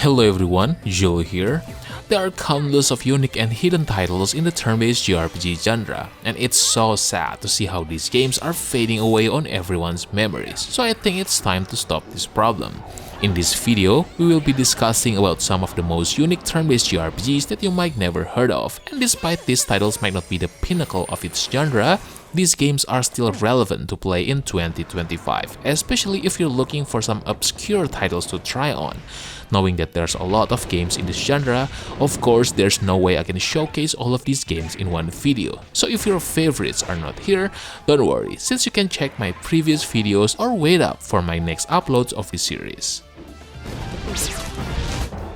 Hello everyone, Joe here. There are countless of unique and hidden titles in the turn-based JRPG genre, and it's so sad to see how these games are fading away on everyone's memories, so I think it's time to stop this problem. In this video, we will be discussing about some of the most unique turn-based JRPGs that you might never heard of, and despite these titles might not be the pinnacle of its genre, these games are still relevant to play in 2025, especially if you're looking for some obscure titles to try on. Knowing that there's a lot of games in this genre, of course there's no way I can showcase all of these games in one video. So if your favorites are not here, don't worry, since you can check my previous videos or wait up for my next uploads of this series.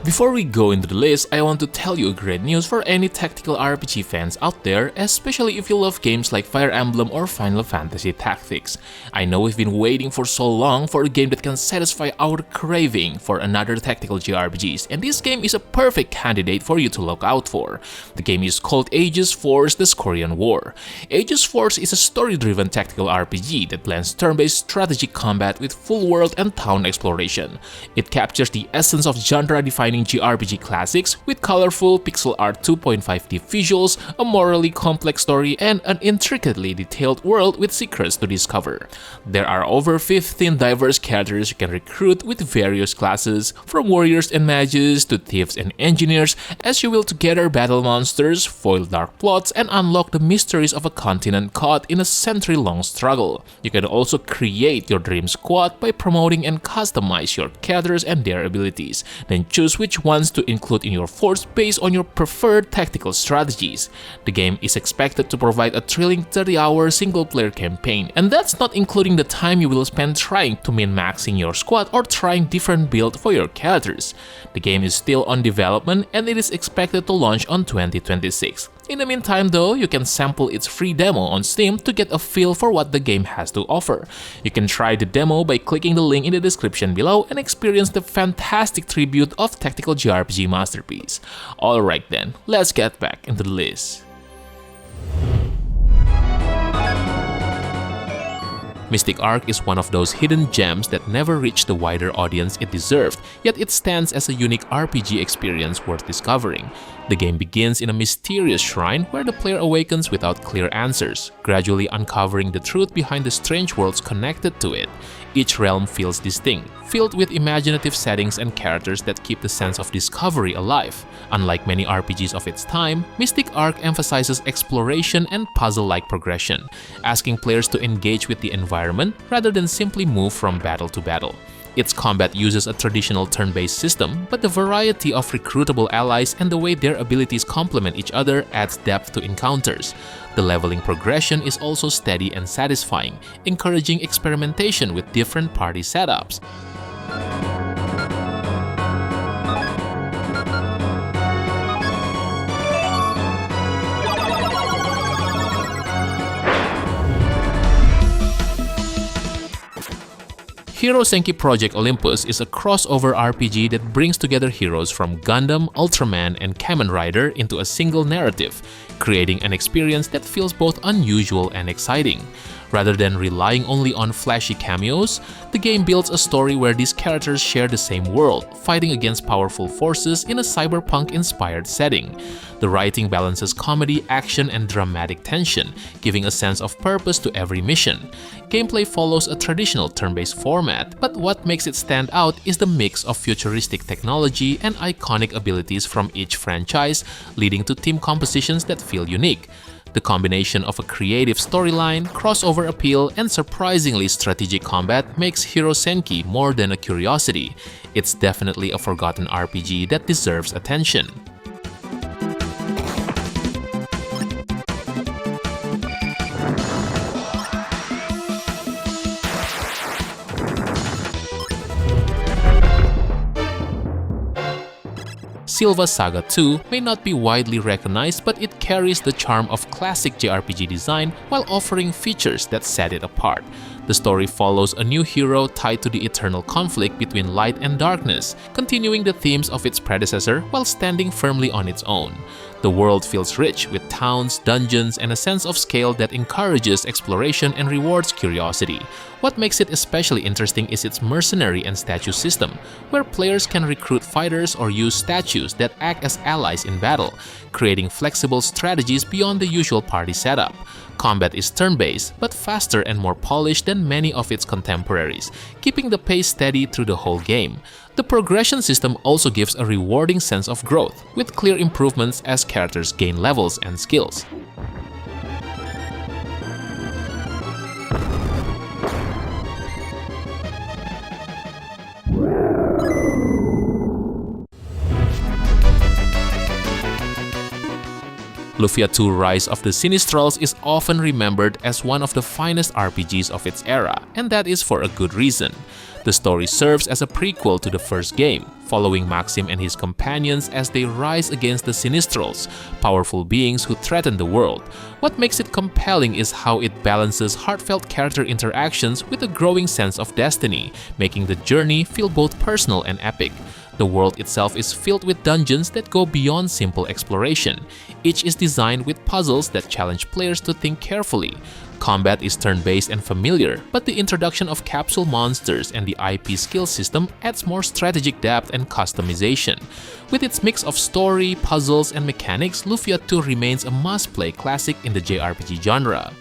Before we go into the list, I want to tell you great news for any tactical RPG fans out there, especially if you love games like Fire Emblem or Final Fantasy Tactics. I know we've been waiting for so long for a game that can satisfy our craving for another tactical JRPGs, and this game is a perfect candidate for you to look out for. The game is called Aegis Force: The Scorpion War. Aegis Force is a story-driven tactical RPG that blends turn-based strategic combat with full world and town exploration. It captures the essence of genre-defining JRPG classics with colorful pixel art 2.5D visuals, a morally complex story, and an intricately detailed world with secrets to discover. There are over 15 diverse characters you can recruit with various classes, from warriors and mages to thieves and engineers, as you will together battle monsters, foil dark plots, and unlock the mysteries of a continent caught in a century-long struggle. You can also create your dream squad by promoting and customize your characters and their abilities, then choose which ones to include in your force based on your preferred tactical strategies. The game is expected to provide a thrilling 30-hour single-player campaign, and that's not including the time you will spend trying to min-maxing your squad or trying different builds for your characters. The game is still on development and it is expected to launch on 2026. In the meantime though, you can sample its free demo on Steam to get a feel for what the game has to offer. You can try the demo by clicking the link in the description below and experience the fantastic tribute of tactical JRPG masterpiece. Alright then, let's get back into the list. Mystic Arc is one of those hidden gems that never reached the wider audience it deserved, yet it stands as a unique RPG experience worth discovering. The game begins in a mysterious shrine where the player awakens without clear answers, gradually uncovering the truth behind the strange worlds connected to it. Each realm feels distinct, filled with imaginative settings and characters that keep the sense of discovery alive. Unlike many RPGs of its time, Mystic Arc emphasizes exploration and puzzle-like progression, asking players to engage with the environment rather than simply move from battle to battle. Its combat uses a traditional turn-based system, but the variety of recruitable allies and the way their abilities complement each other adds depth to encounters. The leveling progression is also steady and satisfying, encouraging experimentation with different party setups. Hero Senki Project Olympus is a crossover RPG that brings together heroes from Gundam, Ultraman, and Kamen Rider into a single narrative, creating an experience that feels both unusual and exciting. Rather than relying only on flashy cameos, the game builds a story where these characters share the same world, fighting against powerful forces in a cyberpunk-inspired setting. The writing balances comedy, action, and dramatic tension, giving a sense of purpose to every mission. Gameplay follows a traditional turn-based format, but what makes it stand out is the mix of futuristic technology and iconic abilities from each franchise, leading to team compositions that feel unique. The combination of a creative storyline, crossover appeal, and surprisingly strategic combat makes Hero Senki more than a curiosity. It's definitely a forgotten RPG that deserves attention. Silva Saga 2 may not be widely recognized, but it carries the charm of classic JRPG design while offering features that set it apart. The story follows a new hero tied to the eternal conflict between light and darkness, continuing the themes of its predecessor while standing firmly on its own. The world feels rich with towns, dungeons, and a sense of scale that encourages exploration and rewards curiosity. What makes it especially interesting is its mercenary and statue system, where players can recruit fighters or use statues that act as allies in battle, creating flexible strategies beyond the usual party setup. Combat is turn-based, but faster and more polished than many of its contemporaries, keeping the pace steady through the whole game. The progression system also gives a rewarding sense of growth, with clear improvements as characters gain levels and skills. Lufia 2 Rise of the Sinistrals is often remembered as one of the finest RPGs of its era, and that is for a good reason. The story serves as a prequel to the first game, following Maxim and his companions as they rise against the Sinistrals, powerful beings who threaten the world. What makes it compelling is how it balances heartfelt character interactions with a growing sense of destiny, making the journey feel both personal and epic. The world itself is filled with dungeons that go beyond simple exploration. Each is designed with puzzles that challenge players to think carefully. Combat is turn-based and familiar, but the introduction of capsule monsters and the IP skill system adds more strategic depth and customization. With its mix of story, puzzles, and mechanics, Lufia 2 remains a must-play classic in the JRPG genre.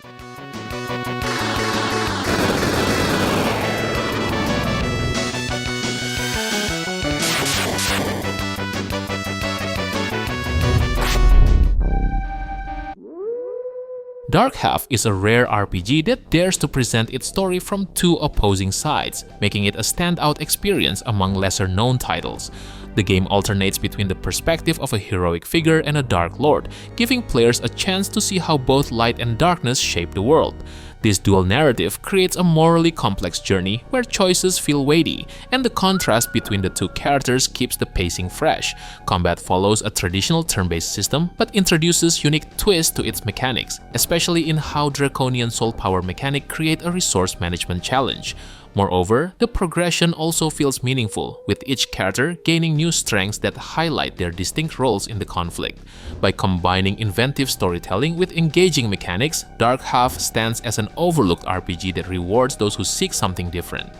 Dark Half is a rare RPG that dares to present its story from two opposing sides, making it a standout experience among lesser-known titles. The game alternates between the perspective of a heroic figure and a Dark Lord, giving players a chance to see how both light and darkness shape the world. This dual narrative creates a morally complex journey where choices feel weighty, and the contrast between the two characters keeps the pacing fresh. Combat follows a traditional turn-based system, but introduces unique twists to its mechanics, especially in how Draconian Soul Power mechanic create a resource management challenge. Moreover, the progression also feels meaningful, with each character gaining new strengths that highlight their distinct roles in the conflict. By combining inventive storytelling with engaging mechanics, Dark Half stands as an overlooked RPG that rewards those who seek something different.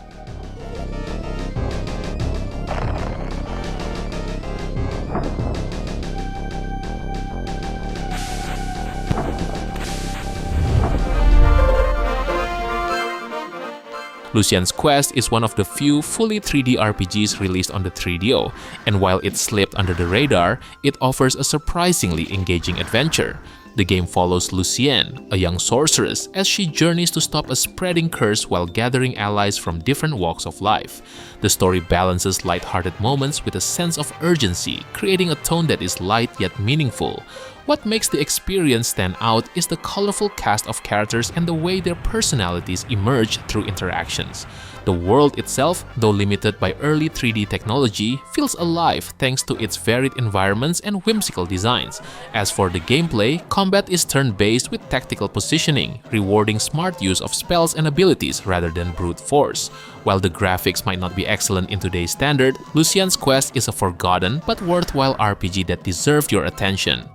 Lucienne's Quest is one of the few fully 3D RPGs released on the 3DO, and while it slipped under the radar, it offers a surprisingly engaging adventure. The game follows Lucienne, a young sorceress, as she journeys to stop a spreading curse while gathering allies from different walks of life. The story balances lighthearted moments with a sense of urgency, creating a tone that is light yet meaningful. What makes the experience stand out is the colorful cast of characters and the way their personalities emerge through interactions. The world itself, though limited by early 3D technology, feels alive thanks to its varied environments and whimsical designs. As for the gameplay, combat is turn-based with tactical positioning, rewarding smart use of spells and abilities rather than brute force. While the graphics might not be excellent in today's standard, Lucienne's Quest is a forgotten but worthwhile RPG that deserved your attention.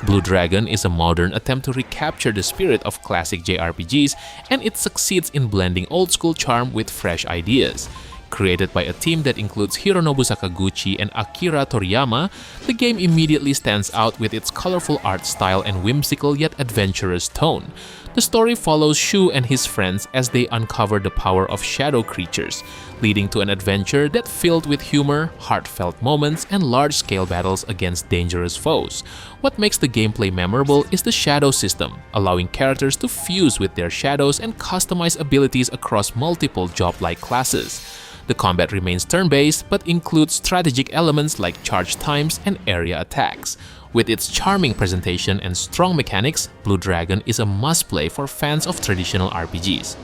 Blue Dragon is a modern attempt to recapture the spirit of classic JRPGs, and it succeeds in blending old-school charm with fresh ideas. Created by a team that includes Hironobu Sakaguchi and Akira Toriyama, the game immediately stands out with its colorful art style and whimsical yet adventurous tone. The story follows Shu and his friends as they uncover the power of shadow creatures, leading to an adventure that's filled with humor, heartfelt moments, and large-scale battles against dangerous foes. What makes the gameplay memorable is the shadow system, allowing characters to fuse with their shadows and customize abilities across multiple job-like classes. The combat remains turn-based, but includes strategic elements like charge times and area attacks. With its charming presentation and strong mechanics, Blue Dragon is a must-play for fans of traditional RPGs.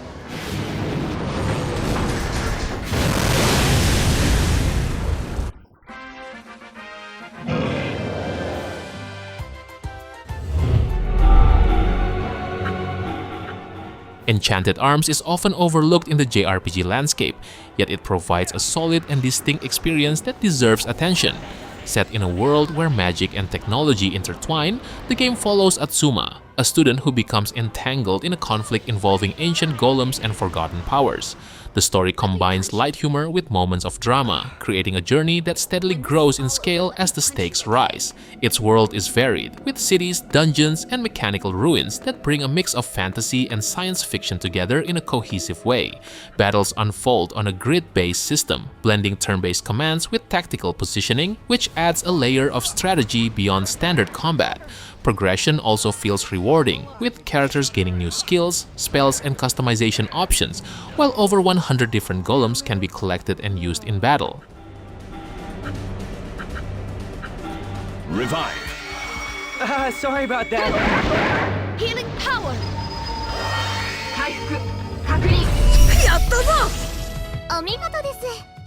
Enchanted Arms is often overlooked in the JRPG landscape, yet it provides a solid and distinct experience that deserves attention. Set in a world where magic and technology intertwine, the game follows Atsuma, a student who becomes entangled in a conflict involving ancient golems and forgotten powers. The story combines light humor with moments of drama, creating a journey that steadily grows in scale as the stakes rise. Its world is varied, with cities, dungeons, and mechanical ruins that bring a mix of fantasy and science fiction together in a cohesive way. Battles unfold on a grid-based system, blending turn-based commands with tactical positioning, which adds a layer of strategy beyond standard combat. Progression also feels rewarding, with characters gaining new skills, spells, and customization options, while over 100 different golems can be collected and used in battle. Revive. Sorry about that. Healing power.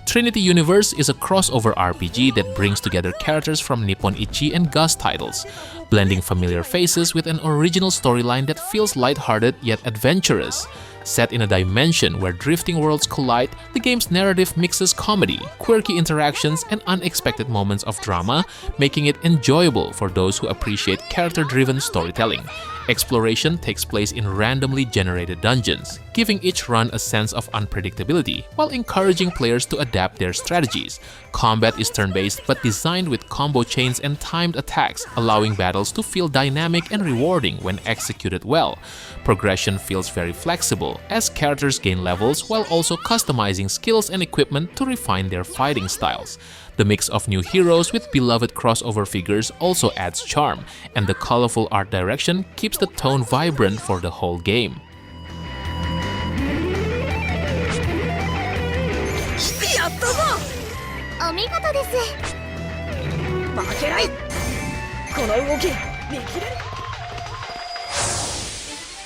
Trinity Universe is a crossover RPG that brings together characters from Nippon Ichi and Gus titles, blending familiar faces with an original storyline that feels lighthearted yet adventurous. Set in a dimension where drifting worlds collide, the game's narrative mixes comedy, quirky interactions, and unexpected moments of drama, making it enjoyable for those who appreciate character-driven storytelling. Exploration takes place in randomly generated dungeons, giving each run a sense of unpredictability while encouraging players to adapt their strategies. Combat is turn-based but designed with combo chains and timed attacks, allowing battles to feel dynamic and rewarding when executed well. Progression feels very flexible as characters gain levels while also customizing skills and equipment to refine their fighting styles. The mix of new heroes with beloved crossover figures also adds charm, and the colorful art direction keeps the tone vibrant for the whole game.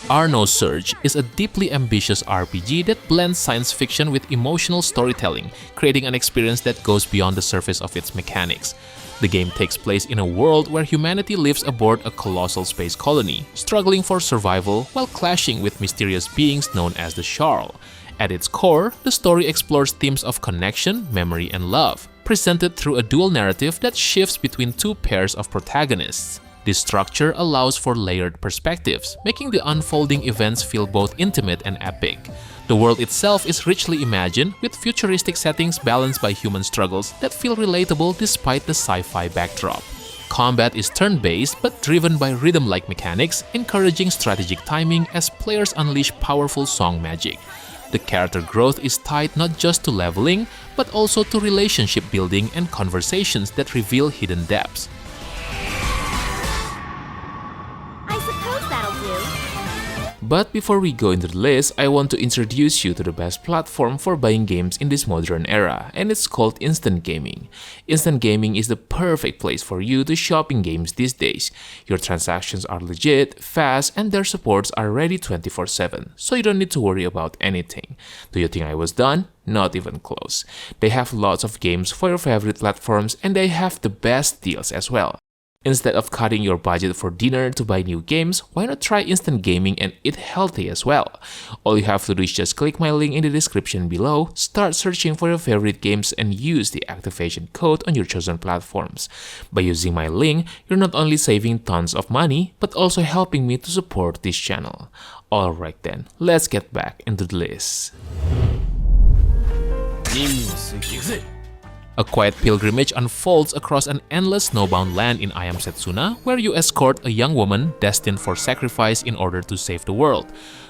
Nosurge is a deeply ambitious RPG that blends science fiction with emotional storytelling, creating an experience that goes beyond the surface of its mechanics. The game takes place in a world where humanity lives aboard a colossal space colony, struggling for survival while clashing with mysterious beings known as the Sharl. At its core, the story explores themes of connection, memory, and love, presented through a dual narrative that shifts between two pairs of protagonists. This structure allows for layered perspectives, making the unfolding events feel both intimate and epic. The world itself is richly imagined, with futuristic settings balanced by human struggles that feel relatable despite the sci-fi backdrop. Combat is turn-based but driven by rhythm-like mechanics, encouraging strategic timing as players unleash powerful song magic. The character growth is tied not just to leveling, but also to relationship building and conversations that reveal hidden depths. But before we go into the list, I want to introduce you to the best platform for buying games in this modern era, and it's called Instant Gaming. Instant Gaming is the perfect place for you to shop in games these days. Your transactions are legit, fast, and their supports are ready 24/7, so you don't need to worry about anything. Do you think I was done? Not even close. They have lots of games for your favorite platforms, and they have the best deals as well. Instead of cutting your budget for dinner to buy new games, why not try Instant Gaming and eat healthy as well? All you have to do is just click my link in the description below, start searching for your favorite games, and use the activation code on your chosen platforms. By using my link, you're not only saving tons of money, but also helping me to support this channel. Alright then, let's get back into the list. A quiet pilgrimage unfolds across an endless snowbound land in I Am Setsuna, where you escort a young woman destined for sacrifice in order to save the world.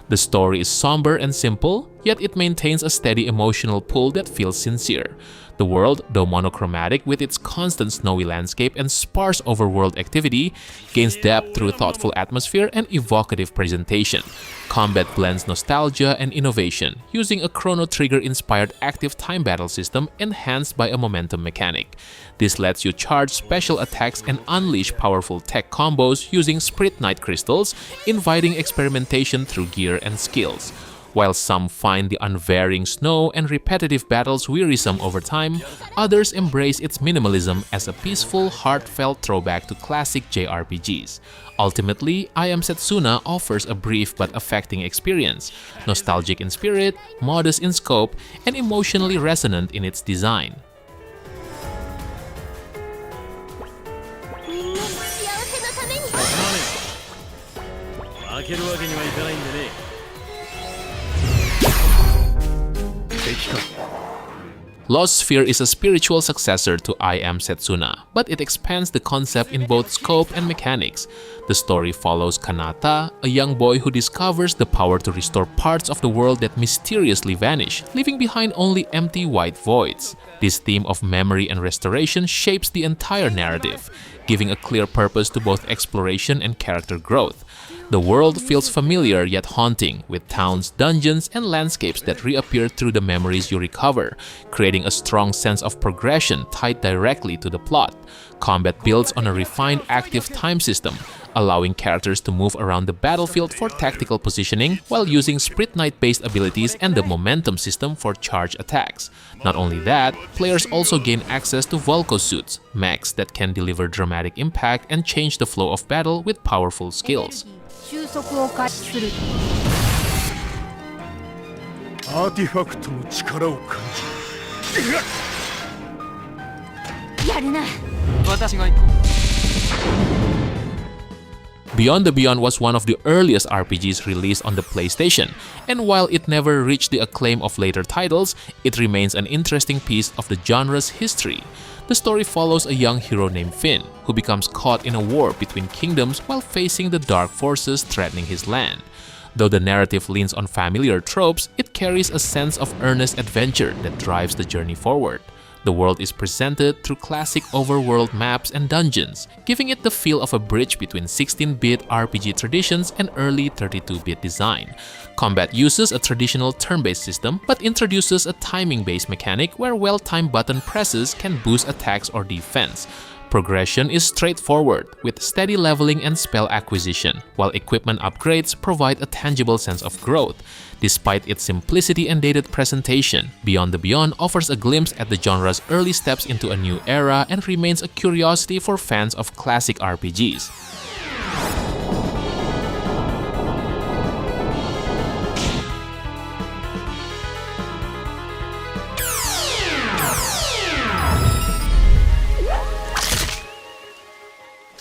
The story is somber and simple, yet it maintains a steady emotional pull that feels sincere. The world, though monochromatic with its constant snowy landscape and sparse overworld activity, gains depth through thoughtful atmosphere and evocative presentation. Combat blends nostalgia and innovation, using a Chrono Trigger-inspired active time battle system enhanced by a momentum mechanic. This lets you charge special attacks and unleash powerful tech combos using Spirit Knight crystals, inviting experimentation through gear and skills. While some find the unvarying snow and repetitive battles wearisome over time, others embrace its minimalism as a peaceful, heartfelt throwback to classic JRPGs. Ultimately, I Am Setsuna offers a brief but affecting experience, nostalgic in spirit, modest in scope, and emotionally resonant in its design. みんなの幸せのために。負けるわけにはいかないんでね。 Lost Sphear is a spiritual successor to I Am Setsuna, but it expands the concept in both scope and mechanics. The story follows Kanata, a young boy who discovers the power to restore parts of the world that mysteriously vanish, leaving behind only empty white voids. This theme of memory and restoration shapes the entire narrative, giving a clear purpose to both exploration and character growth. The world feels familiar yet haunting, with towns, dungeons, and landscapes that reappear through the memories you recover, creating a strong sense of progression tied directly to the plot. Combat builds on a refined active time system, allowing characters to move around the battlefield for tactical positioning while using Sprite Knight-based abilities and the momentum system for charge attacks. Not only that, players also gain access to Volko suits, mechs that can deliver dramatic impact and change the flow of battle with powerful skills. 収束を開始する。アーティファクトの力を感じる。やるな。私が行こう。 Beyond the Beyond was one of the earliest RPGs released on the PlayStation, and while it never reached the acclaim of later titles, it remains an interesting piece of the genre's history. The story follows a young hero named Finn, who becomes caught in a war between kingdoms while facing the dark forces threatening his land. Though the narrative leans on familiar tropes, it carries a sense of earnest adventure that drives the journey forward. The world is presented through classic overworld maps and dungeons, giving it the feel of a bridge between 16-bit RPG traditions and early 32-bit design. Combat uses a traditional turn-based system, but introduces a timing-based mechanic where well-timed button presses can boost attacks or defense. Progression is straightforward, with steady leveling and spell acquisition, while equipment upgrades provide a tangible sense of growth. Despite its simplicity and dated presentation, Beyond the Beyond offers a glimpse at the genre's early steps into a new era and remains a curiosity for fans of classic RPGs.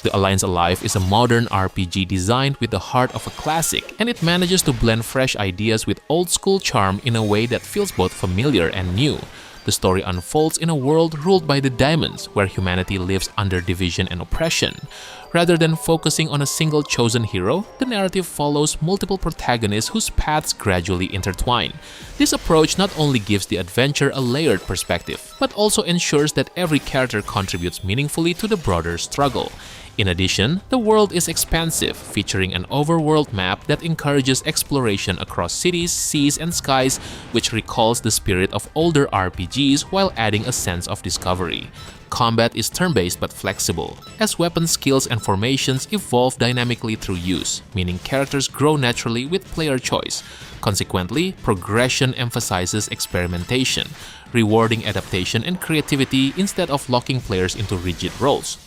The Alliance Alive is a modern RPG designed with the heart of a classic, and it manages to blend fresh ideas with old-school charm in a way that feels both familiar and new. The story unfolds in a world ruled by the Daemons, where humanity lives under division and oppression. Rather than focusing on a single chosen hero, the narrative follows multiple protagonists whose paths gradually intertwine. This approach not only gives the adventure a layered perspective, but also ensures that every character contributes meaningfully to the broader struggle. In addition, the world is expansive, featuring an overworld map that encourages exploration across cities, seas, and skies, which recalls the spirit of older RPGs while adding a sense of discovery. Combat is turn-based but flexible, as weapon skills and formations evolve dynamically through use, meaning characters grow naturally with player choice. Consequently, progression emphasizes experimentation, rewarding adaptation and creativity instead of locking players into rigid roles.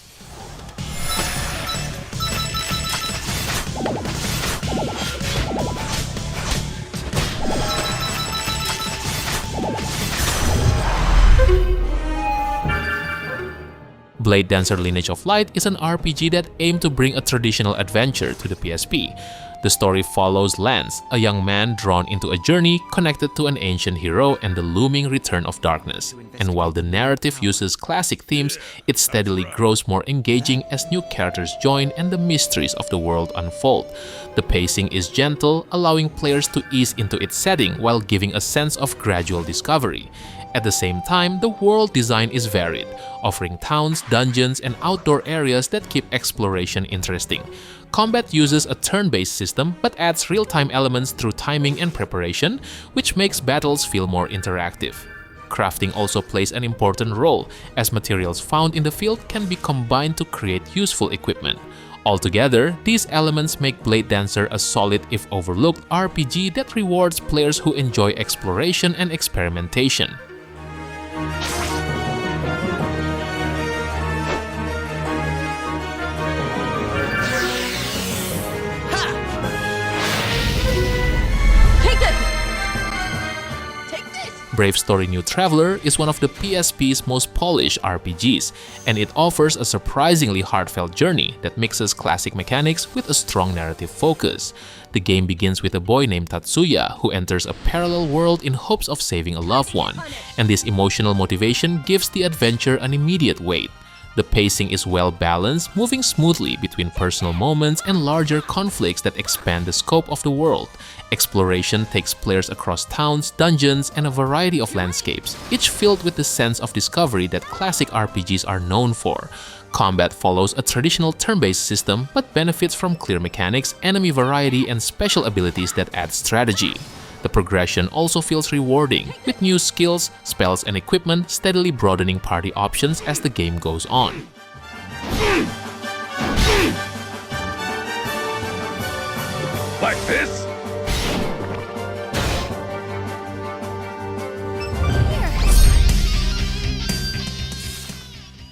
Blade Dancer Lineage of Light is an RPG that aimed to bring a traditional adventure to the PSP. The story follows Lance, a young man drawn into a journey connected to an ancient hero and the looming return of darkness. And while the narrative uses classic themes, it steadily grows more engaging as new characters join and the mysteries of the world unfold. The pacing is gentle, allowing players to ease into its setting while giving a sense of gradual discovery. At the same time, the world design is varied, offering towns, dungeons, and outdoor areas that keep exploration interesting. Combat uses a turn-based system but adds real-time elements through timing and preparation, which makes battles feel more interactive. Crafting also plays an important role, as materials found in the field can be combined to create useful equipment. Altogether, these elements make Blade Dancer a solid if overlooked RPG that rewards players who enjoy exploration and experimentation. Brave Story New Traveler is one of the PSP's most polished RPGs, and it offers a surprisingly heartfelt journey that mixes classic mechanics with a strong narrative focus. The game begins with a boy named Tatsuya who enters a parallel world in hopes of saving a loved one, and this emotional motivation gives the adventure an immediate weight. The pacing is well balanced, moving smoothly between personal moments and larger conflicts that expand the scope of the world. Exploration takes players across towns, dungeons, and a variety of landscapes, each filled with the sense of discovery that classic RPGs are known for. Combat follows a traditional turn-based system but benefits from clear mechanics, enemy variety, and special abilities that add strategy. The progression also feels rewarding, with new skills, spells, and equipment steadily broadening party options as the game goes on. Like this?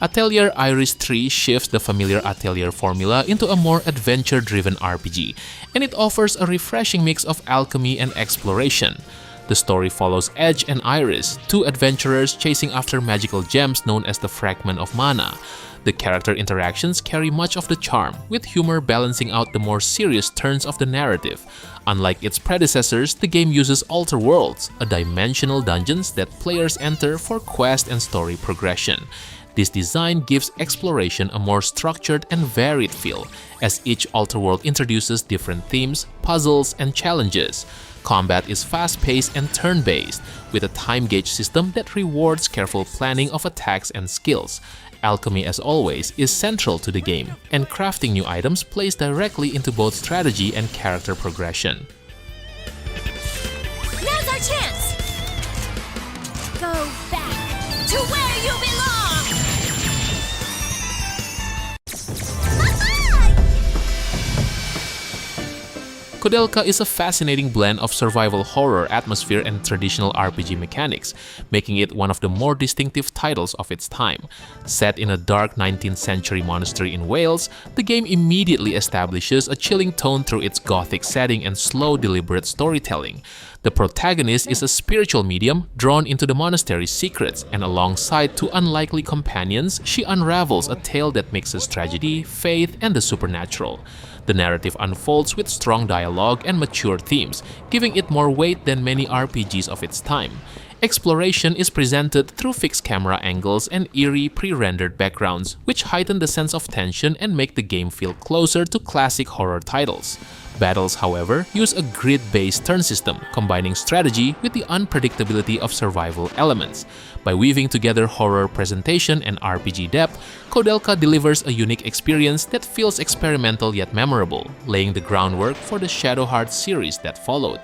Atelier Iris 3 shifts the familiar Atelier formula into a more adventure-driven RPG, and it offers a refreshing mix of alchemy and exploration. The story follows Edge and Iris, two adventurers chasing after magical gems known as the Fragment of Mana. The character interactions carry much of the charm, with humor balancing out the more serious turns of the narrative. Unlike its predecessors, the game uses Alter Worlds, a dimensional dungeons that players enter for quest and story progression. This design gives exploration a more structured and varied feel, as each Alter World introduces different themes, puzzles, and challenges. Combat is fast-paced and turn-based, with a time gauge system that rewards careful planning of attacks and skills. Alchemy, as always, is central to the game, and crafting new items plays directly into both strategy and character progression. Now's our chance! Go back to where you belong! Koudelka is a fascinating blend of survival horror atmosphere and traditional RPG mechanics, making it one of the more distinctive titles of its time. Set in a dark 19th century monastery in Wales, the game immediately establishes a chilling tone through its gothic setting and slow, deliberate storytelling. The protagonist is a spiritual medium drawn into the monastery's secrets, and alongside two unlikely companions, she unravels a tale that mixes tragedy, faith, and the supernatural. The narrative unfolds with strong dialogue and mature themes, giving it more weight than many RPGs of its time. Exploration is presented through fixed camera angles and eerie pre-rendered backgrounds, which heighten the sense of tension and make the game feel closer to classic horror titles. Battles, however, use a grid-based turn system, combining strategy with the unpredictability of survival elements. By weaving together horror presentation and RPG depth, Koudelka delivers a unique experience that feels experimental yet memorable, laying the groundwork for the Shadow Heart series that followed.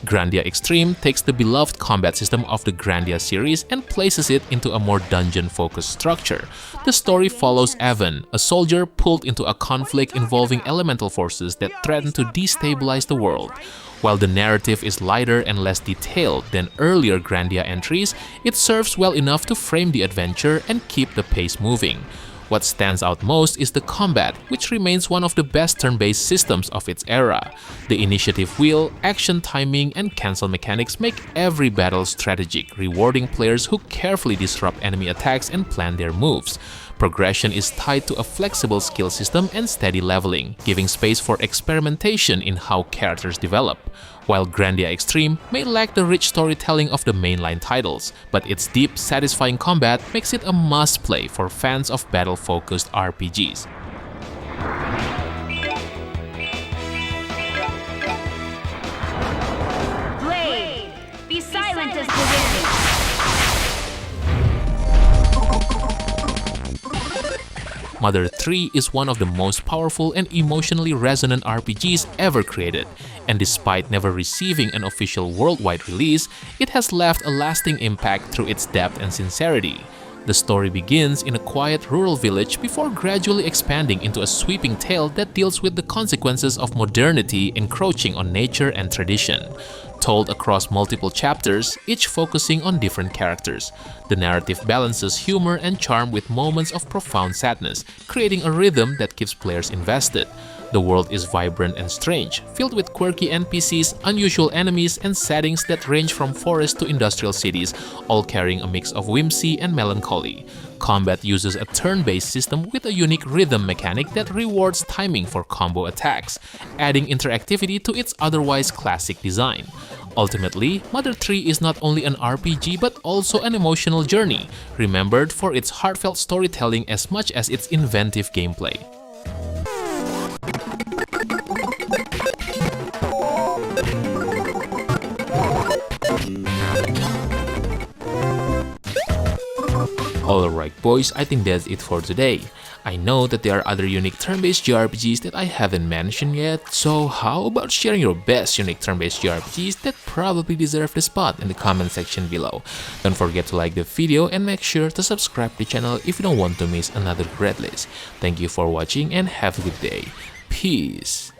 Grandia Xtreme takes the beloved combat system of the Grandia series and places it into a more dungeon-focused structure. The story follows Evan, a soldier pulled into a conflict involving elemental forces that threaten to destabilize the world. While the narrative is lighter and less detailed than earlier Grandia entries, it serves well enough to frame the adventure and keep the pace moving. What stands out most is the combat, which remains one of the best turn-based systems of its era. The initiative wheel, action timing, and cancel mechanics make every battle strategic, rewarding players who carefully disrupt enemy attacks and plan their moves. Progression is tied to a flexible skill system and steady leveling, giving space for experimentation in how characters develop. While Grandia Xtreme may lack the rich storytelling of the mainline titles, but its deep, satisfying combat makes it a must-play for fans of battle-focused RPGs. Blade, be silent as the wind. Mother 3 is one of the most powerful and emotionally resonant RPGs ever created, and despite never receiving an official worldwide release, it has left a lasting impact through its depth and sincerity. The story begins in a quiet rural village before gradually expanding into a sweeping tale that deals with the consequences of modernity encroaching on nature and tradition. Told across multiple chapters, each focusing on different characters, the narrative balances humor and charm with moments of profound sadness, creating a rhythm that keeps players invested. The world is vibrant and strange, filled with quirky NPCs, unusual enemies, and settings that range from forests to industrial cities, all carrying a mix of whimsy and melancholy. Combat uses a turn-based system with a unique rhythm mechanic that rewards timing for combo attacks, adding interactivity to its otherwise classic design. Ultimately, Mother 3 is not only an RPG but also an emotional journey, remembered for its heartfelt storytelling as much as its inventive gameplay. Alright boys, I think that's it for today. I know that there are other unique turn-based JRPGs that I haven't mentioned yet, so how about sharing your best unique turn-based JRPGs that probably deserve the spot in the comment section below. Don't forget to like the video and make sure to subscribe to the channel if you don't want to miss another great list. Thank you for watching and have a good day. Peace!